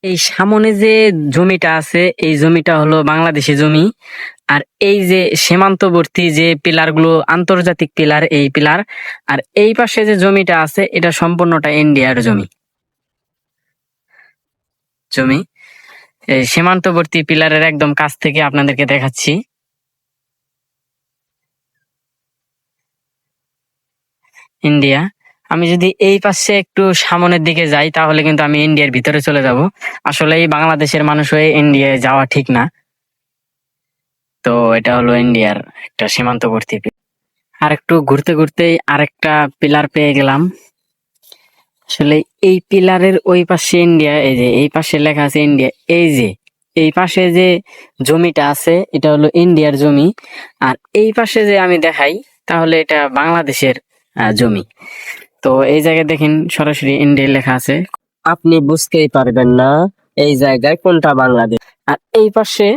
এই সামনে যে জমিটা আছে এই জমিটা হলো বাংলাদেশি জমি। আর এই যে সীমান্তবর্তী যে পিলার গুলো আন্তর্জাতিক পিলার, এই পিলার। আর এই পাশে যে জমিটা আছে এটা সম্পূর্ণটা ইন্ডিয়ার জমি। এই সীমান্তবর্তী পিলারের একদম কাছ থেকে আপনাদেরকে দেখাচ্ছি। ইন্ডিয়া। আমি যদি এই পাশে একটু সামনের দিকে যাই তাহলে কিন্তু আমি ইন্ডিয়ার ভিতরে চলে যাব। আসলে এই বাংলাদেশের মানুষ হয়ে ইন্ডিয়ায় যাওয়া ঠিক না। তো এটা হলো ইন্ডিয়ার একটা সীমান্তবর্তী পিলার। আর একটু ঘুরতে ঘুরতেই আরেকটা পিলার পেয়ে গেলাম। আসলে এই পিলারের ওই পাশে ইন্ডিয়া, এই যে এই পাশে লেখা আছে ইন্ডিয়া। এই যে এই পাশে যে জমিটা আছে এটা হলো ইন্ডিয়ার জমি। আর এই পাশে যে আমি দেখাই তাহলে এটা বাংলাদেশের জমি। তো এই জায়গায় দেখেন সরাসরি ইন্ডিয়া লেখা আছে, আপনি বুঝতেই পারবেন না এই জায়গায় কোনটা বাংলাদেশ। আর এই পাশে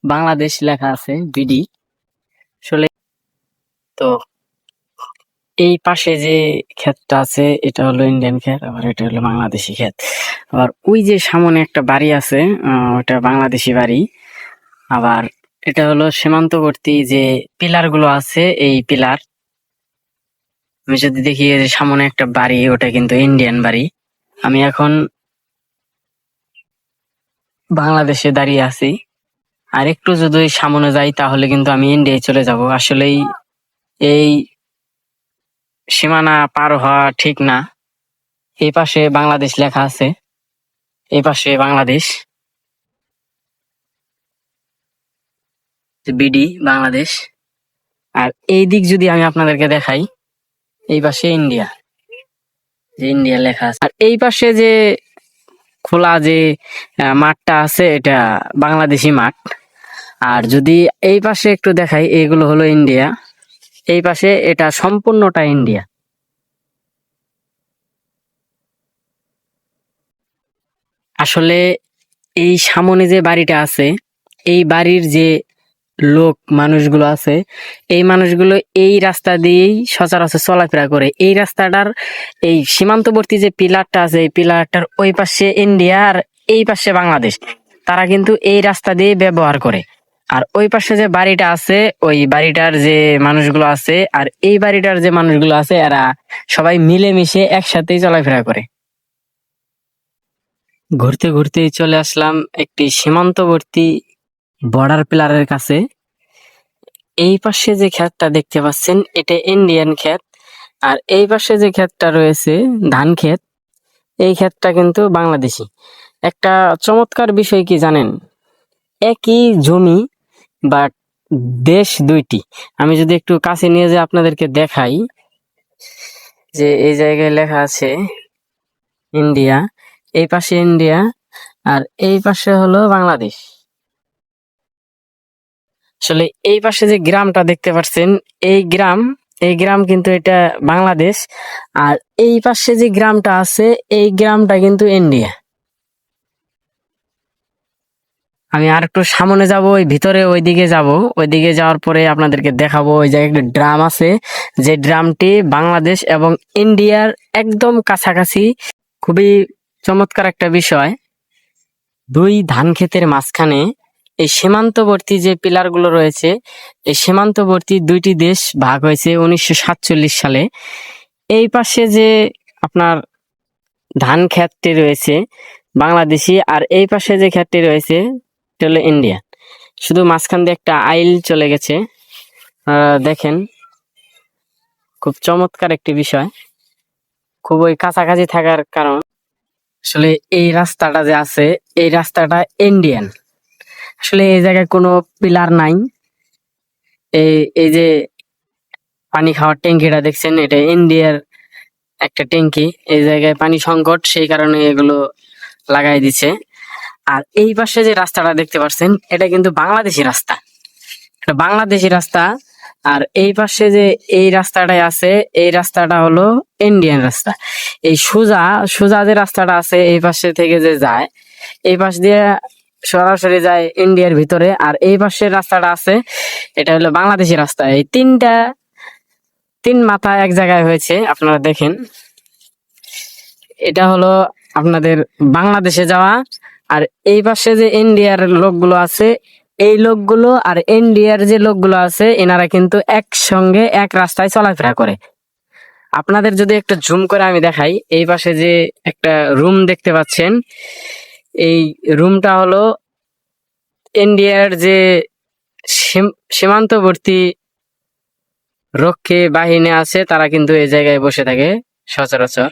বাংলাদেশ লেখা আছে বিডি। আসলে তো এই পাশে যে ক্ষেতটা আছে এটা হলো ইন্ডিয়ান ক্ষেত, আবার এটা হলো বাংলাদেশি ক্ষেত। আবার ওই যে সামনে একটা বাড়ি আছে, ওটা বাংলাদেশি বাড়ি। আবার এটা হলো সীমান্তবর্তী যে পিলার গুলো আছে, এই পিলার। আমি যদি দেখি এই যে সামনে একটা বাড়ি, ওটা কিন্তু ইন্ডিয়ান বাড়ি। আমি এখন বাংলাদেশে দাঁড়িয়ে আছি। আর একটু যদি সামনে যাই তাহলে কিন্তু আমি ইন্ডিয়ায় চলে যাব। আসলেই এই সীমানা পার হওয়া ঠিক না। এই পাশে বাংলাদেশ লেখা আছে, এই পাশে বাংলাদেশ, বিডি বাংলাদেশ। আর এই দিক যদি আমি আপনাদেরকে দেখাই, এই পাশে ইন্ডিয়া, যে ইন্ডিয়া লেখা আছে। আর এই পাশে যে খোলা যে মাঠটা আছে এটা বাংলাদেশি মাঠ। আর যদি এই পাশে একটু দেখাই, এইগুলো হলো ইন্ডিয়া। এই পাশে এটা সম্পূর্ণটা ইন্ডিয়া। আসলে এই সামনে যে বাড়িটা আছে, এই বাড়ির যে মানুষগুলো আছে, এই মানুষগুলো এই রাস্তা দিয়েই সচরাচর চলাফেরা করে। এই রাস্তাটার এই সীমান্তবর্তী যে পিলারটা আছে, এই পিলারটার ওই পাশে ইন্ডিয়া আর এই পাশে বাংলাদেশ। তারা কিন্তু এই রাস্তা দিয়ে ব্যবহার করে। আর ওই পাশে যে বাড়িটা আছে, ওই বাড়িটার যে মানুষগুলো আছে আর এই বাড়িটার যে মানুষগুলো আছে, এরা সবাই মিলেমিশে একসাথেই চলাফেরা করে। ঘুরতে ঘুরতেই চলে আসলাম একটি সীমান্তবর্তী বর্ডার পিলারের কাছে। এই পাশে যে ক্ষেতটা দেখতে পাচ্ছেন এটা ইন্ডিয়ান ক্ষেত। আর এই পাশে যে ক্ষেতটা রয়েছে ধান ক্ষেত, এই ক্ষেতটা কিন্তু বাংলাদেশি। একটা চমৎকার বিষয় কি জানেন, একই জমি বাট দেশ দুইটি। আমি যদি একটু কাছে নিয়ে যে আপনাদেরকে দেখাই, যে এই জায়গায় লেখা আছে ইন্ডিয়া, এই পাশে ইন্ডিয়া আর এই পাশে হলো বাংলাদেশ। আসলে এই পাশে যে গ্রামটা দেখতে পাচ্ছেন, এই গ্রাম কিন্তু এটা বাংলাদেশ। আর এই পাশে যে গ্রামটা আছে এই গ্রামটা কিন্তু ইন্ডিয়া। আমি আর একটু সামনে যাব, ওই ভিতরে ওইদিকে যাব। ওইদিকে যাওয়ার পরে আপনাদেরকে দেখাবো ওই জায়গায় একটা ড্রাম আছে, যে ড্রামটি বাংলাদেশ এবং ইন্ডিয়ার একদম কাছাকাছি। খুবই চমৎকার একটা বিষয়। দুই ধান ক্ষেতের মাঝখানে এই সীমান্তবর্তী যে পিলার গুলো রয়েছে, এই সীমান্তবর্তী দুইটি দেশ ভাগ হয়েছে 1947 সালে। এই পাশে যে আপনার ধান ক্ষেতটি রয়েছে বাংলাদেশি, আর এই পাশে যে ক্ষেতটি রয়েছে এটা হলো ইন্ডিয়া। শুধু মাঝখান দিয়ে একটা আইল চলে গেছে। দেখেন, খুব চমৎকার একটি বিষয়। খুবই কাছাকাছি থাকার কারণ আসলে এই রাস্তাটা যে আছে, এই রাস্তাটা ইন্ডিয়ান। আসলে এই জায়গায় কোনো পিলার নাই। এই এই যে পানি খাওয়ার ট্যাঙ্কিটা দেখছেন, এটা ইন্ডিয়ার একটা ট্যাঙ্কি। এই জায়গায় পানি সংকট, সেই কারণে এগুলো লাগাই দিছে। আর এই পাশে যে রাস্তাটা দেখতে পাচ্ছেন এটা কিন্তু বাংলাদেশি রাস্তা, এটা বাংলাদেশি রাস্তা। আর এই পাশে যে এই রাস্তাটাই আছে, এই রাস্তাটা হলো ইন্ডিয়ান রাস্তা। এই সোজা সোজা যে রাস্তাটা আছে এই পাশে থেকে যে যায়, এই পাশ দিয়ে সরাসরি যায় ইন্ডিয়ার ভিতরে। আর এই পাশের রাস্তাটা আছে, এটা হলো বাংলাদেশি রাস্তা। এই তিন মাথা এক জায়গায় হয়েছে, আপনারা দেখেন। এটা হলো আপনাদের বাংলাদেশে যাওয়া। আর এই পাশে যে ইন্ডিয়ার লোকগুলো আছে, এই লোকগুলো আর ইন্ডিয়ার যে লোকগুলো আছে এনারা কিন্তু একসঙ্গে এক রাস্তায় চলাফেরা করে। আপনাদের যদি একটু জুম করে আমি দেখাই, এই পাশে যে একটা রুম দেখতে পাচ্ছেন, এই রুমটা হলো ইন্ডিয়ার যে সীমান্তবর্তী রক্ষী বাহিনী আছে, তারা কিন্তু এই জায়গায় বসে থাকে সচরাচর।